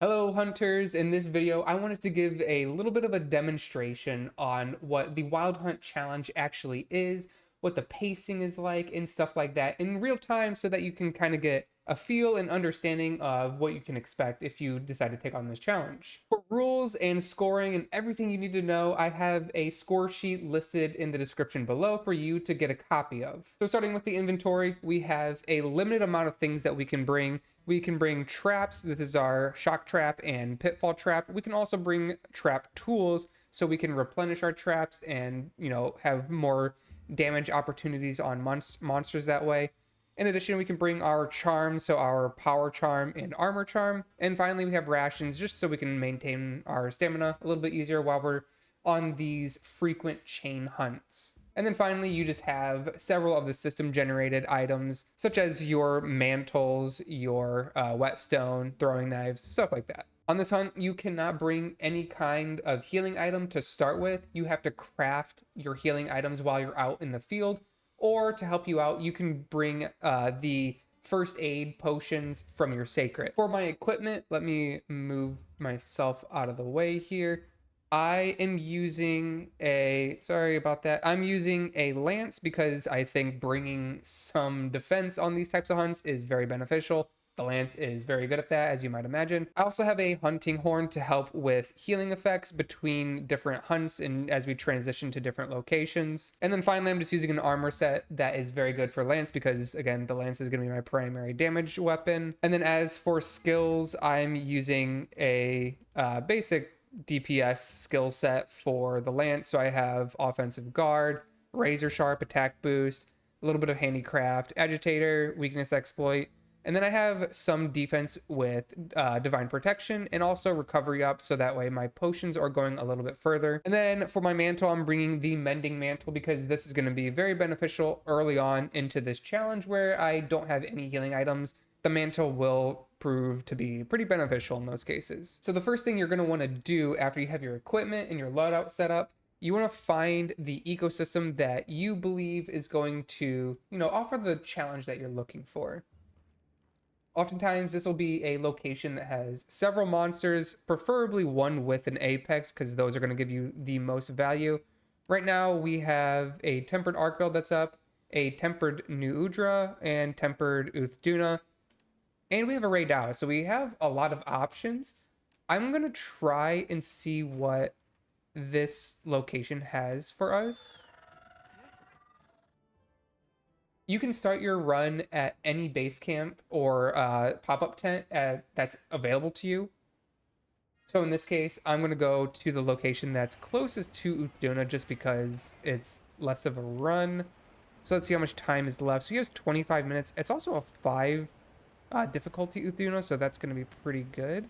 Hello hunters, in this video I wanted to give a little bit of a demonstration on what the Wild Hunt Challenge actually is, what the pacing is like, and stuff like that in real time so that you can kind of get a feel and understanding of what you can expect if you decide to take on this challenge. For rules and scoring and everything you need to know, I have a score sheet listed in the description below for you to get a copy of. So starting with the inventory, we have a limited amount of things that we can bring. We can bring traps. This is our shock trap and pitfall trap. We can also bring trap tools so we can replenish our traps and, have more damage opportunities on monsters that way. In addition, we can bring our charms, so our power charm and armor charm. And finally, we have rations just so we can maintain our stamina a little bit easier while we're on these frequent chain hunts. And then finally, you just have several of the system generated items, such as your mantles, your whetstone, throwing knives, stuff like that. On this hunt, you cannot bring any kind of healing item to start with. You have to craft your healing items while you're out in the field, or to help you out, you can bring the first aid potions from your sacred. For my equipment, let me move myself out of the way here. I am using sorry about that. I'm using a lance because I think bringing some defense on these types of hunts is very beneficial. The lance is very good at that, as you might imagine. I also have a hunting horn to help with healing effects between different hunts and as we transition to different locations. And then finally, I'm just using an armor set that is very good for lance because, again, the lance is going to be my primary damage weapon. And then as for skills, I'm using a basic DPS skill set for the lance. So I have offensive guard, razor sharp attack boost, a little bit of handicraft, agitator, weakness exploit, and then I have some defense with divine protection and also recovery up, so that way my potions are going a little bit further. And then for my mantle, I'm bringing the mending mantle because this is going to be very beneficial early on into this challenge where I don't have any healing items. The mantle will prove to be pretty beneficial in those cases. So the first thing you're going to want to do after you have your equipment and your loadout set up, you want to find the ecosystem that you believe is going to, offer the challenge that you're looking for. Oftentimes, this will be a location that has several monsters, preferably one with an apex, because those are going to give you the most value. Right now, we have a Tempered Archveld that's up, a Tempered New Udra, and Tempered Uthduna, and we have a Ray Dow, so we have a lot of options. I'm going to try and see what this location has for us. You can start your run at any base camp or pop-up tent that's available to you. So in this case, I'm going to go to the location that's closest to Uthduna just because it's less of a run. So let's see how much time is left. So he has 25 minutes. It's also a 5 difficulty Uthduna, so that's going to be pretty good.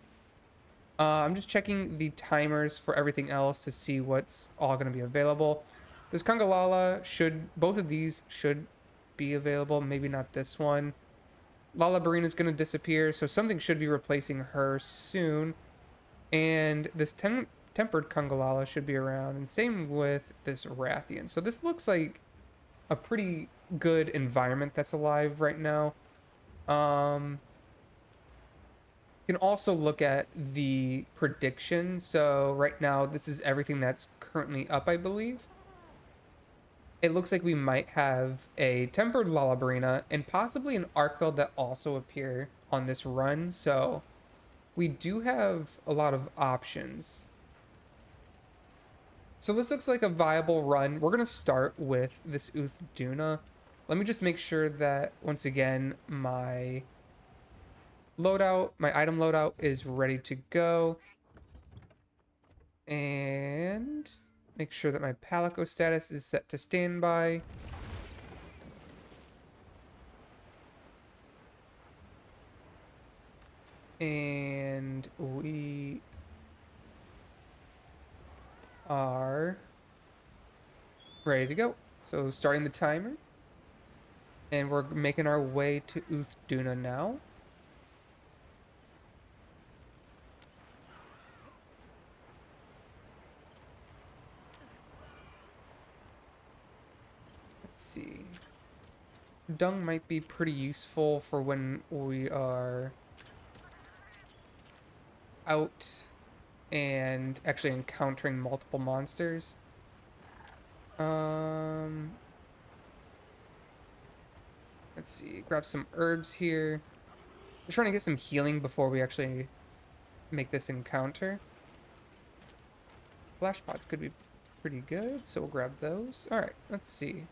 I'm just checking the timers for everything else to see what's all going to be available. This Kangalala both of these should be available, maybe not this one. Lala Barina is going to disappear, so something should be replacing her soon. And this tempered Kangalala should be around, and same with this Rathian. So this looks like a pretty good environment that's alive right now. You can also look at the prediction. So right now, this is everything that's currently up, I believe. It looks like we might have a tempered Lalabrina and possibly an Archveld that also appear on this run. So we do have a lot of options. So this looks like a viable run. We're going to start with this Uthduna. Let me just make sure that, once again, my item loadout is ready to go. And make sure that my Palico status is set to standby. And we are ready to go. So starting the timer. And we're making our way to Uthduna now. Let's see. Dung might be pretty useful for when we are out and actually encountering multiple monsters. Let's see, grab some herbs here. I'm trying to get some healing before we actually make this encounter. Flash pots could be pretty good, so we'll grab those. All right, let's see.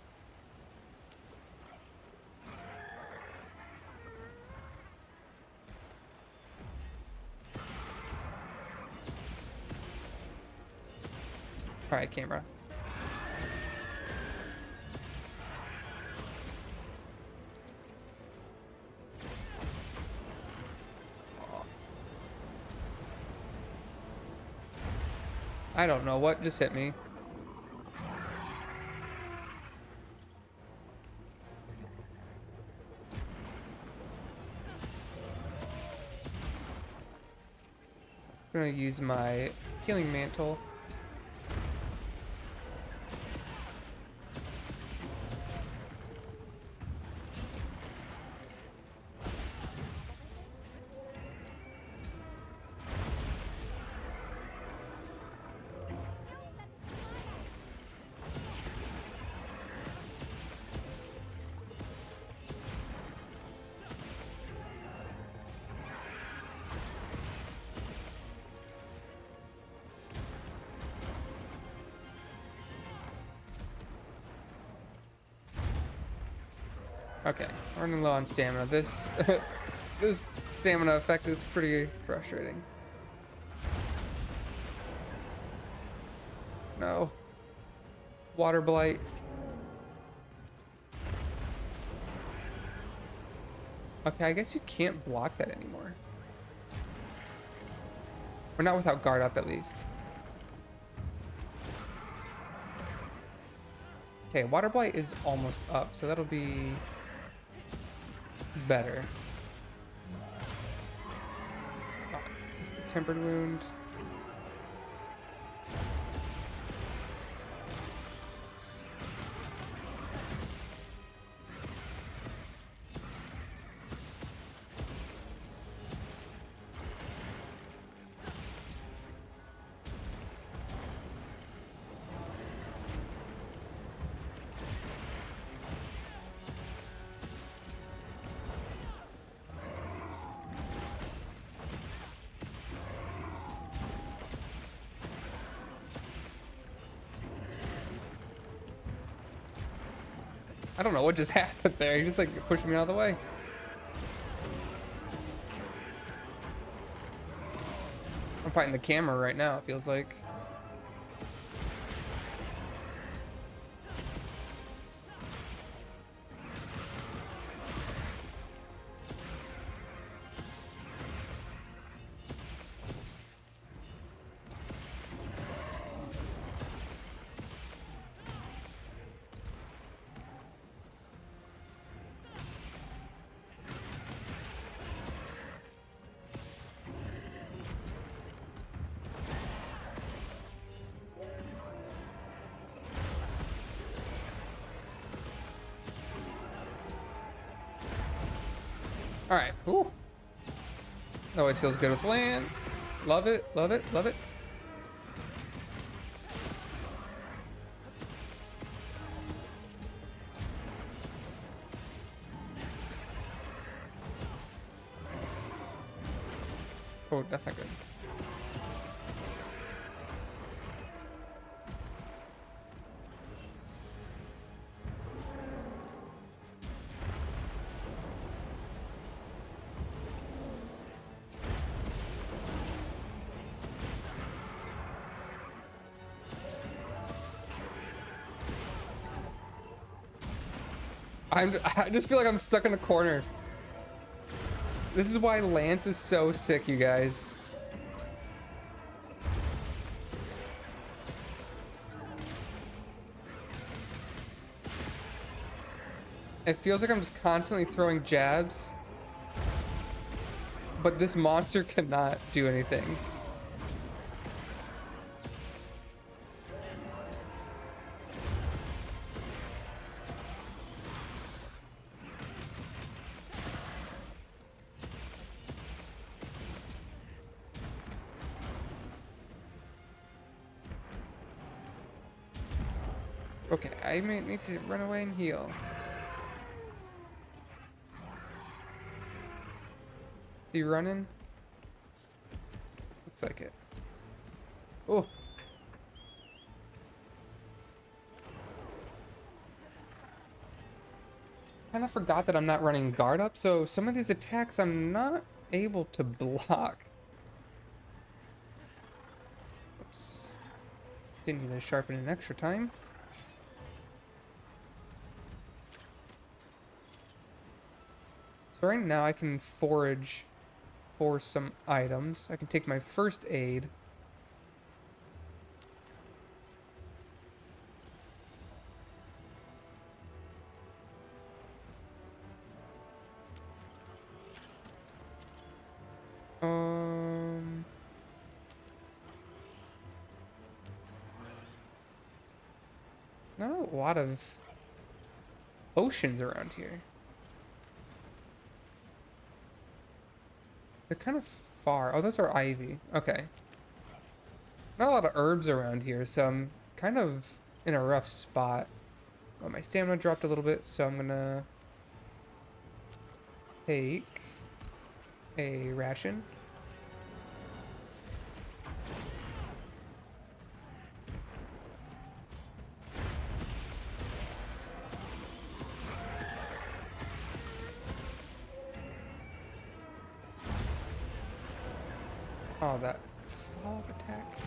All right, camera. I don't know what just hit me. I'm gonna use my healing mantle. Okay, running low on stamina. This this stamina effect is pretty frustrating. No. Water blight. Okay, I guess you can't block that anymore. Or not without guard up, at least. Okay, water blight is almost up, so that'll be better. Oh, it's the tempered wound. I don't know what just happened there. He just like pushed me out of the way. I'm fighting the camera right now, it feels like. All right. Ooh. Always feels good with lance. Love it. Love it. Love it. Oh, that's not good. I just feel like I'm stuck in a corner. This is why Lance is so sick, you guys. It feels like I'm just constantly throwing jabs, but this monster cannot do anything. Okay, I may need to run away and heal. Is he running? Looks like it. Oh. Kind of forgot that I'm not running guard up, so some of these attacks I'm not able to block. Oops. Didn't need to sharpen in extra time. So right now I can forage for some items. I can take my first aid. Not a lot of potions around here. They're kind of far. Oh, those are ivy. Okay. Not a lot of herbs around here, so I'm kind of in a rough spot. Oh, my stamina dropped a little bit, so I'm gonna take a ration. Oh, that follow-up attack.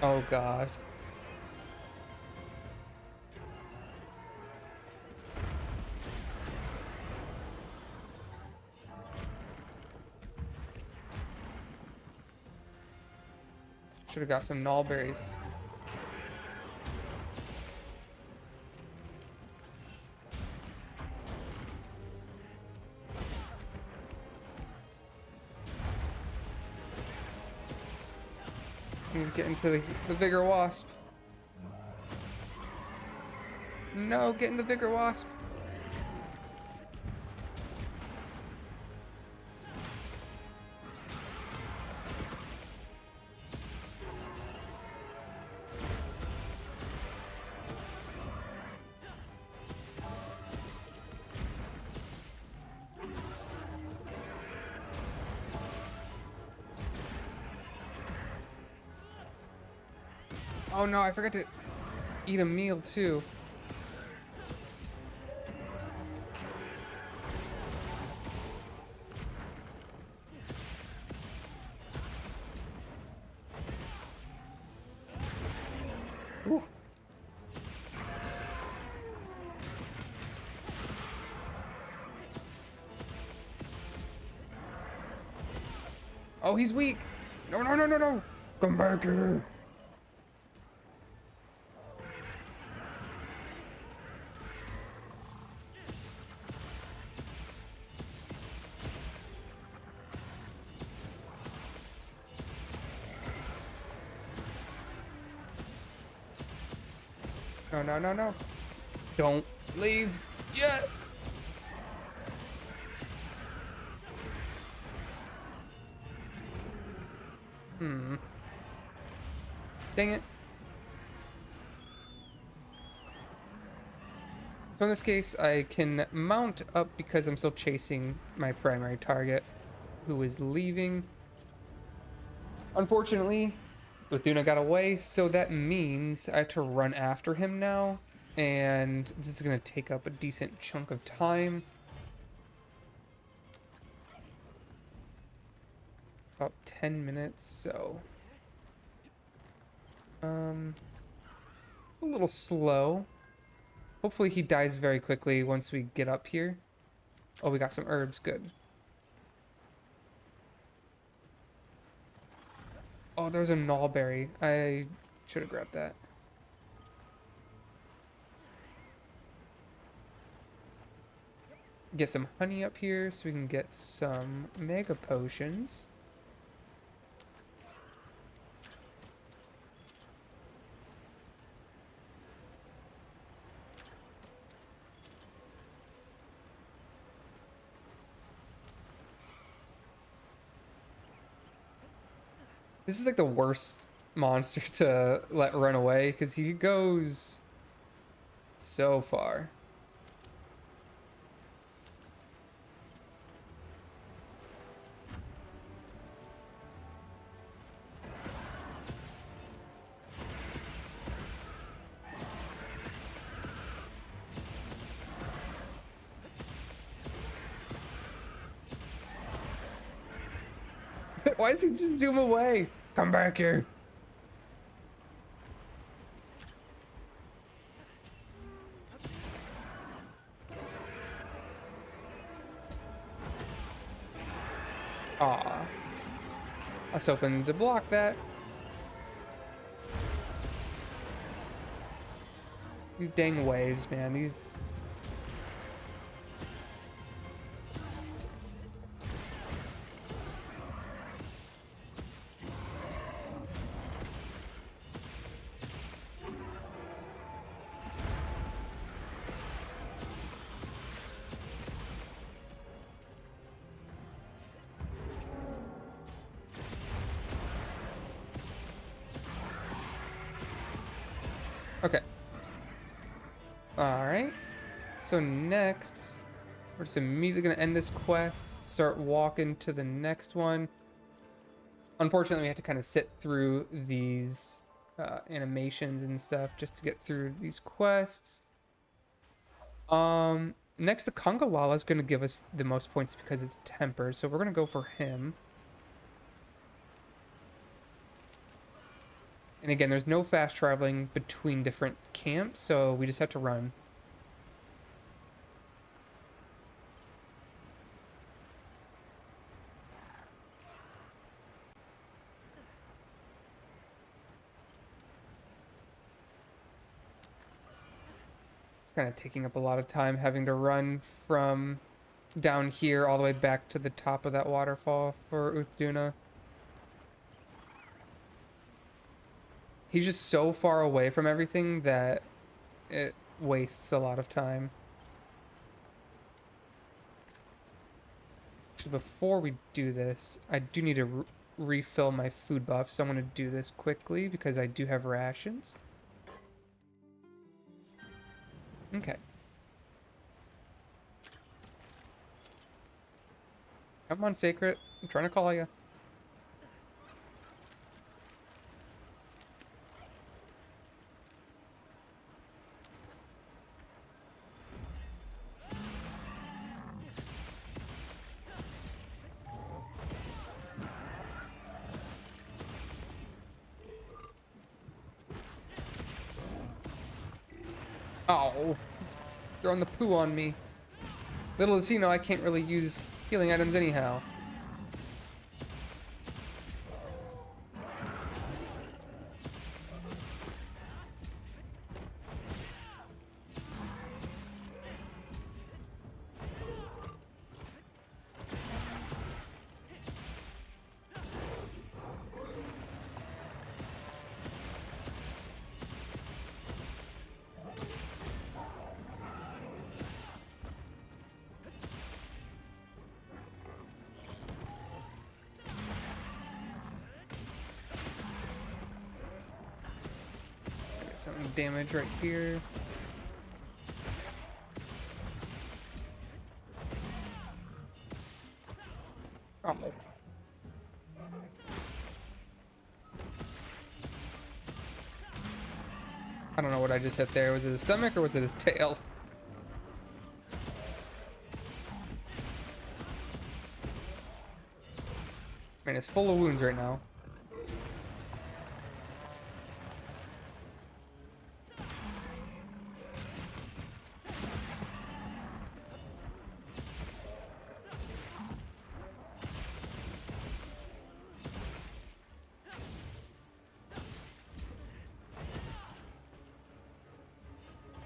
Oh god. Should have got some gnawberries. Need to get into the bigger wasp. No, get in the bigger wasp. Oh no, I forgot to eat a meal too. Ooh. Oh, he's weak. No, no, no, no, no. Come back here. No, no, no, no. Don't leave yet. Dang it. So in this case, I can mount up because I'm still chasing my primary target, who is leaving. Unfortunately, Bethuna got away, so that means I have to run after him now, and this is going to take up a decent chunk of time. About 10 minutes, so a little slow. Hopefully he dies very quickly once we get up here. Oh, we got some herbs, good. Oh, there's a gnawberry. I should have grabbed that. Get some honey up here so we can get some mega potions. This is like the worst monster to let run away because he goes so far. Why does he just zoom away? Come back here. Aw. I was hoping to block that. These dang waves, man. These. Okay. Alright. So next, we're just immediately going to end this quest, start walking to the next one. Unfortunately, we have to kind of sit through these animations and stuff just to get through these quests. Next, the Conga Lala is going to give us the most points because it's tempered, so we're going to go for him. And again, there's no fast traveling between different camps, so we just have to run. It's kind of taking up a lot of time having to run from down here all the way back to the top of that waterfall for Uthduna. He's just so far away from everything that it wastes a lot of time. Actually, before we do this, I do need to refill my food buff, so I'm going to do this quickly because I do have rations. Okay. Come on, Sacred. I'm trying to call you. Oh, he's throwing the poo on me. Little does he know I can't really use healing items anyhow. Some damage right here. Oh. I don't know what I just hit there. Was it his stomach or was it his tail? This man is full of wounds right now.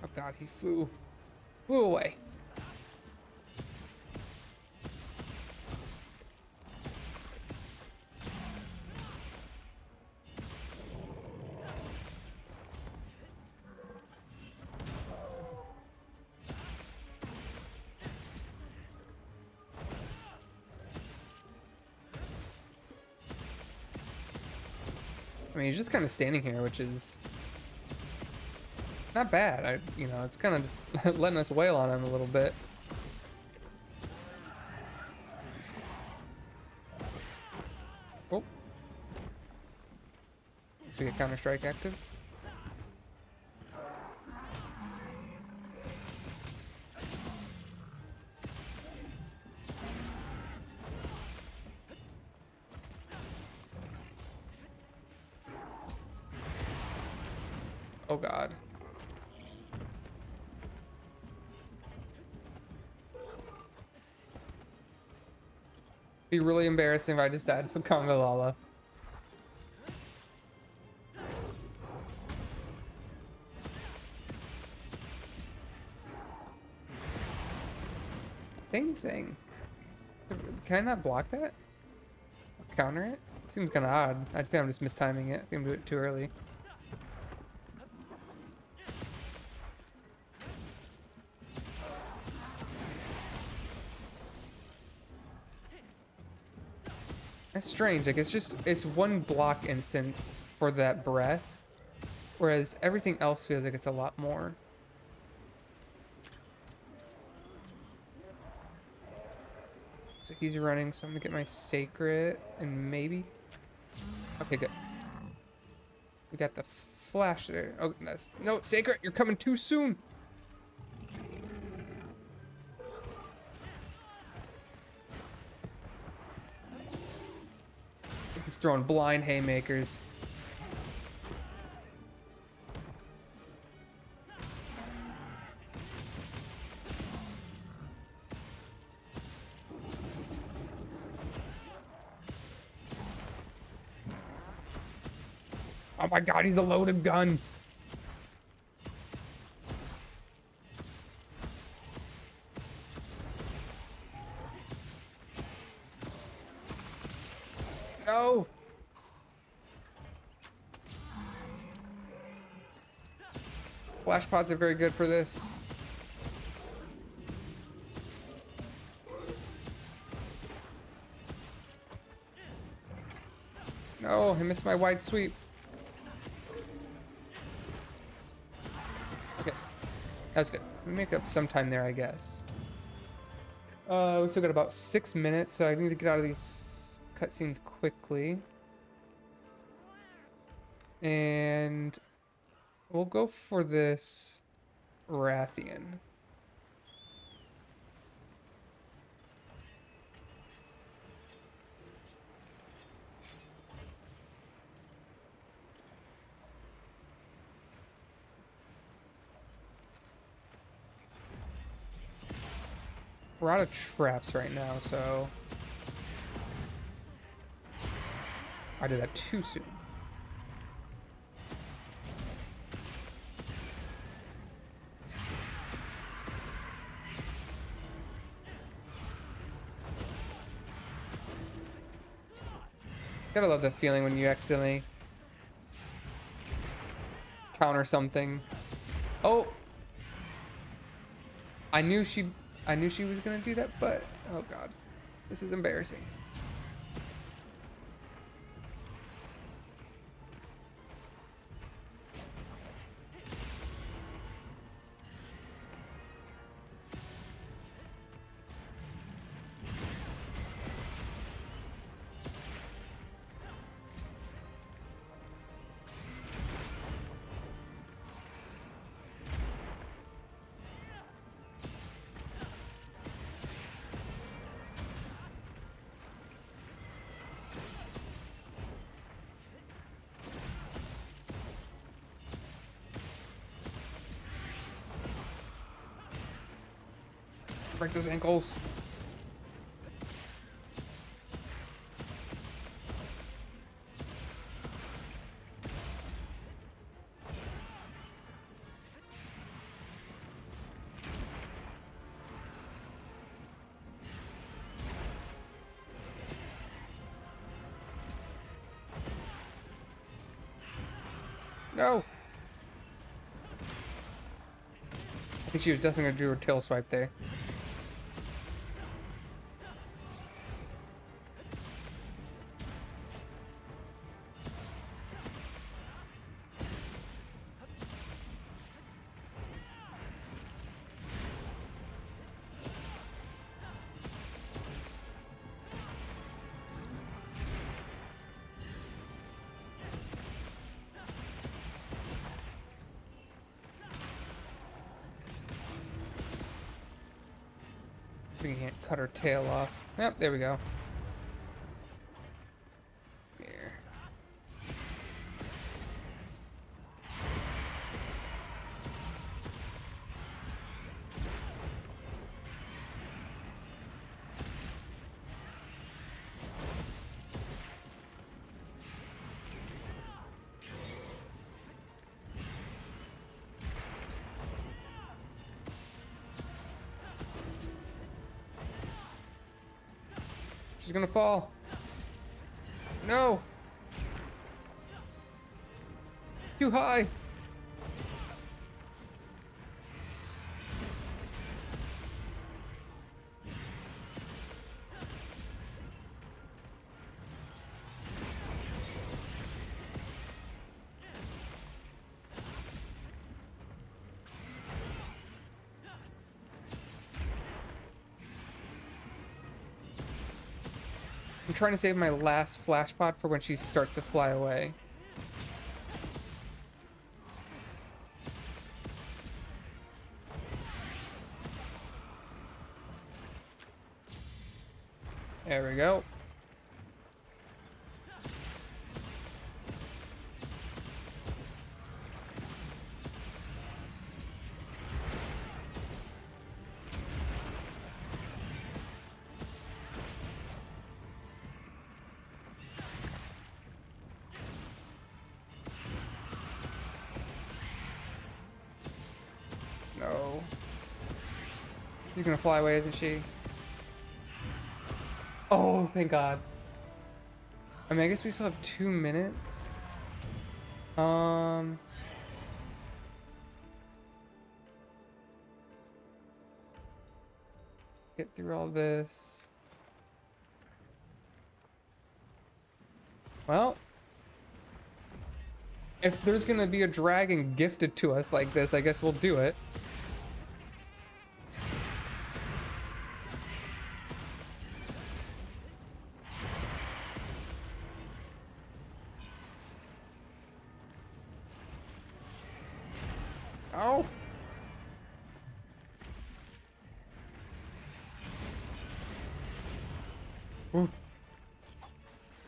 Oh god, he flew away. I mean, he's just kind of standing here, which is not bad. You know, it's kind of just letting us wail on him a little bit. Oh. Let's get Counter-Strike active. Oh god. Be really embarrassing if I just died from Conga Lala. Same thing. Can I not block that? Or counter it? Seems kind of odd. I think I'm just mistiming it. I think I'm doing it too early. That's strange. Like, it's one block instance for that breath, whereas everything else feels like it's a lot more. So he's running, so I'm gonna get my sacred and maybe. Okay, good. We got the flash there. Oh, no, sacred, you're coming too soon. He's throwing blind haymakers. Oh my god, he's a loaded gun. No. Flash pods are very good for this. No, I missed my wide sweep. Okay, that's good. We make up some time there, I guess. We still got about 6 minutes, so I need to get out of these cutscenes quickly. And we'll go for this Rathian. We're out of traps right now, so I did that too soon. Gotta love that feeling when you accidentally counter something. Oh, I knew she was gonna do that, but oh god, this is embarrassing. Break those ankles. No. I think she was definitely gonna do her tail swipe there. We can't cut her tail off. Yep, there we go. Here. She's gonna fall. No! It's too high! I'm trying to save my last flash pot for when she starts to fly away. There we go. No. She's gonna fly away, isn't she? Oh, thank God. I mean, I guess we still have 2 minutes. Get through all this. Well, if there's gonna be a dragon gifted to us like this, I guess we'll do it. Oh! Ooh.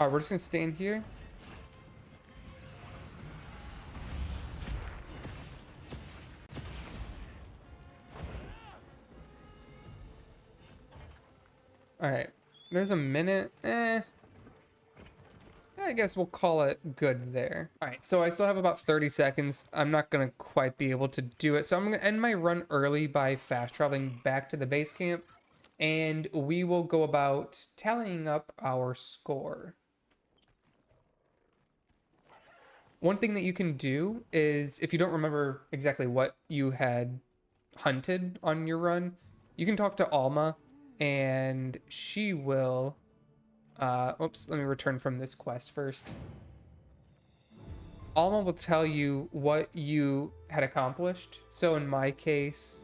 Alright, we're just gonna stay in here. Alright, there's a minute. I guess we'll call it good there. Alright, so I still have about 30 seconds. I'm not gonna quite be able to do it. So I'm gonna end my run early by fast traveling back to the base camp. And we will go about tallying up our score. One thing that you can do is, if you don't remember exactly what you had hunted on your run, you can talk to Alma, and she will... oops, let me return from this quest first. Alma will tell you what you had accomplished. So in my case,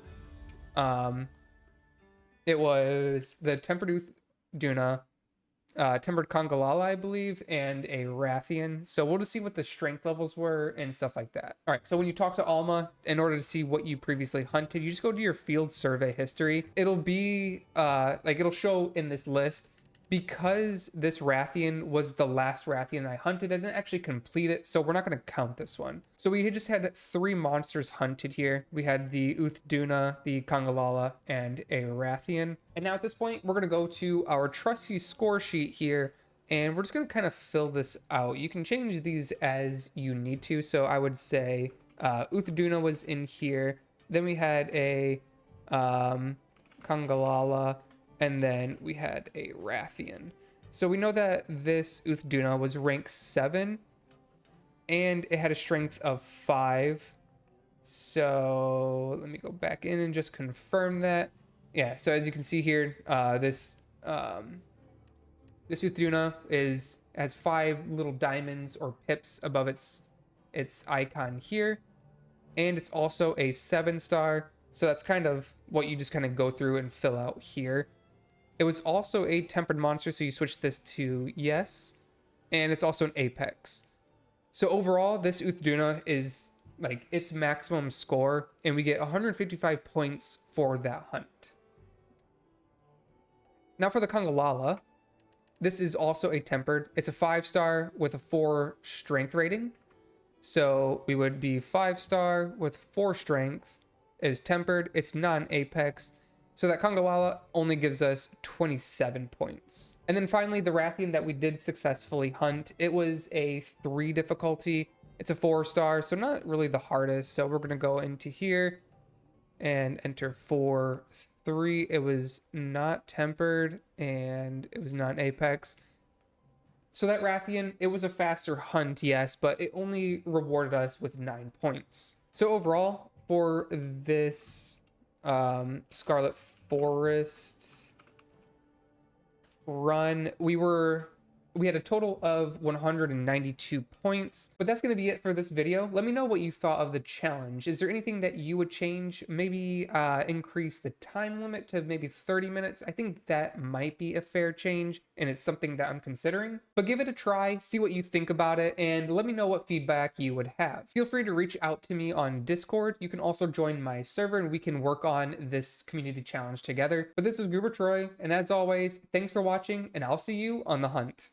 it was the Tempered Duna, Tempered Congalala, I believe, and a Rathian. So we'll just see what the strength levels were and stuff like that. All right, so when you talk to Alma, in order to see what you previously hunted, you just go to your field survey history. It'll be, it'll show in this list. Because this Rathian was the last Rathian I hunted, I didn't actually complete it, so we're not going to count this one. So we just had 3 monsters hunted here. We had the Duna, the Congalala, and a Rathian. And now at this point, we're going to go to our trusty score sheet here, and we're just going to kind of fill this out. You can change these as you need to, so I would say Duna was in here. Then we had a Congalala, and then we had a Rathian. So we know that this Duna was rank 7, and it had a strength of 5. So let me go back in and just confirm that. Yeah, so as you can see here, this Duna has 5 little diamonds or pips above its icon here. And it's also a 7-star. So that's kind of what you just kind of go through and fill out here. It was also a tempered monster, so you switch this to yes. And it's also an apex. So overall, this Duna is like its maximum score, and we get 155 points for that hunt. Now for the Congalala, this is also a tempered. It's a 5-star with a 4 strength rating. So we would be 5-star with 4 strength. It is tempered. It's non-apex. So that Congalala only gives us 27 points. And then finally, the Rathian that we did successfully hunt. It was a 3 difficulty. It's a 4-star, so not really the hardest. So we're going to go into here and enter 4, 3. It was not tempered and it was not apex. So that Rathian, it was a faster hunt, yes, but it only rewarded us with 9 points. So overall, for this Scarlet Forest run, we had a total of 192 points, but that's going to be it for this video. Let me know what you thought of the challenge. Is there anything that you would change? Maybe increase the time limit to maybe 30 minutes. I think that might be a fair change, and it's something that I'm considering. But give it a try, see what you think about it, and let me know what feedback you would have. Feel free to reach out to me on Discord. You can also join my server, and we can work on this community challenge together. But this is GooberTroy, and as always, thanks for watching, and I'll see you on the hunt.